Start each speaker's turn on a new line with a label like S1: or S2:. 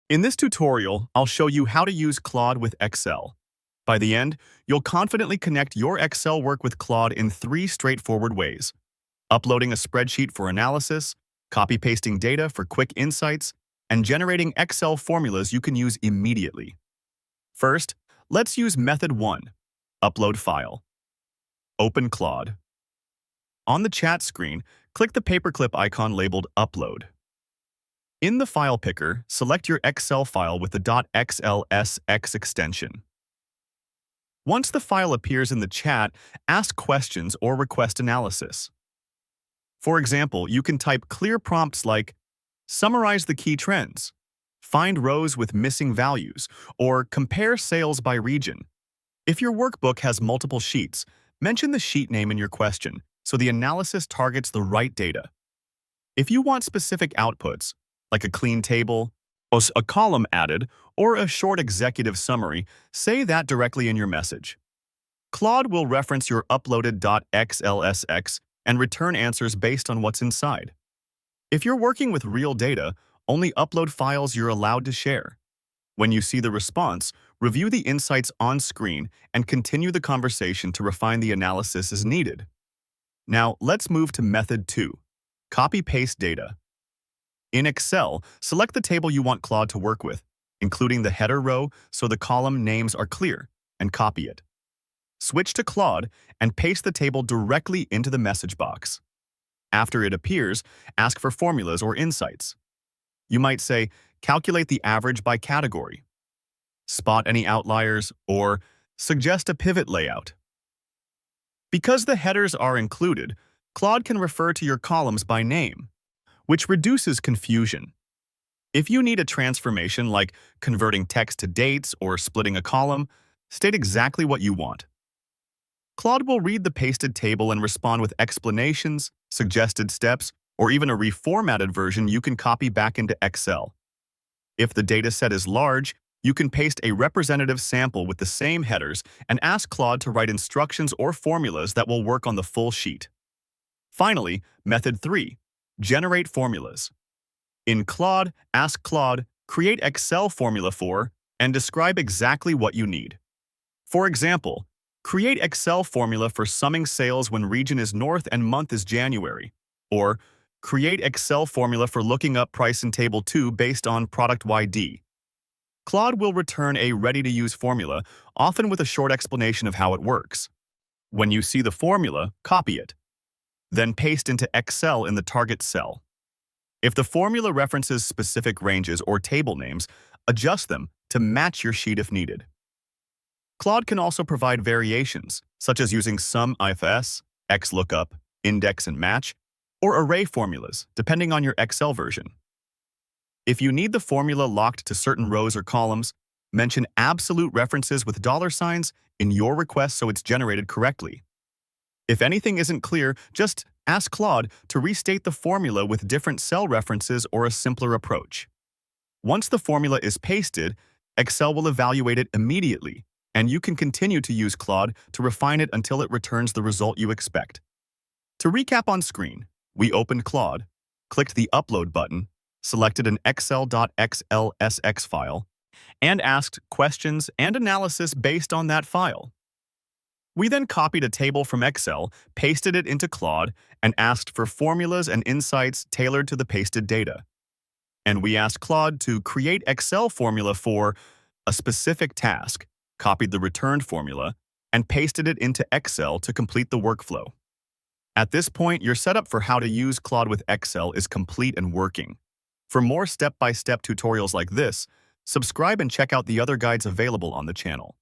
S1: In this tutorial, I'll show you how to use Claude with Excel. By the end, you'll confidently connect your Excel work with Claude in 3 straightforward ways: uploading a spreadsheet for analysis, copy-pasting data for quick insights, and generating Excel formulas you can use immediately. First, let's use Method 1, Upload File. Open Claude. On the chat screen, click the paperclip icon labeled Upload. In the file picker, select your Excel file with the .xlsx extension. Once the file appears in the chat, ask questions or request analysis. For example, you can type clear prompts like, summarize the key trends, find rows with missing values, or compare sales by region. If your workbook has multiple sheets, mention the sheet name in your question so the analysis targets the right data. If you want specific outputs, like a clean table, a column added, or a short executive summary, say that directly in your message. Claude will reference your uploaded .xlsx and return answers based on what's inside. If you're working with real data, only upload files you're allowed to share. When you see the response, review the insights on screen and continue the conversation to refine the analysis as needed. Now, let's move to Method 2, Copy-Paste Data. In Excel, select the table you want Claude to work with, including the header row so the column names are clear, and copy it. Switch to Claude and paste the table directly into the message box. After it appears, ask for formulas or insights. You might say, calculate the average by category, spot any outliers, or suggest a pivot layout. Because the headers are included, Claude can refer to your columns by name, which reduces confusion. If you need a transformation like converting text to dates or splitting a column, state exactly what you want. Claude will read the pasted table and respond with explanations, suggested steps, or even a reformatted version you can copy back into Excel. If the dataset is large, you can paste a representative sample with the same headers and ask Claude to write instructions or formulas that will work on the full sheet. Finally, Method 3, Generate Formulas. In Claude, ask Claude, create Excel formula for, and describe exactly what you need. For example, create Excel formula for summing sales when region is North and month is January, or create Excel formula for looking up price in Table 2 based on product ID. Claude will return a ready-to-use formula, often with a short explanation of how it works. When you see the formula, copy it. Then paste into Excel in the target cell. If the formula references specific ranges or table names, adjust them to match your sheet if needed. Claude can also provide variations, such as using sum ifs, XLOOKUP, index and match, or array formulas, depending on your Excel version. If you need the formula locked to certain rows or columns, mention absolute references with $signs in your request so it's generated correctly. If anything isn't clear, just ask Claude to restate the formula with different cell references or a simpler approach. Once the formula is pasted, Excel will evaluate it immediately, and you can continue to use Claude to refine it until it returns the result you expect. To recap on screen, we opened Claude, clicked the Upload button, selected an excel.xlsx file, and asked questions and analysis based on that file. We then copied a table from Excel, pasted it into Claude, and asked for formulas and insights tailored to the pasted data. And we asked Claude to create Excel formula for a specific task, copied the returned formula, and pasted it into Excel to complete the workflow. At this point, your setup for how to use Claude with Excel is complete and working. For more step-by-step tutorials like this, subscribe and check out the other guides available on the channel.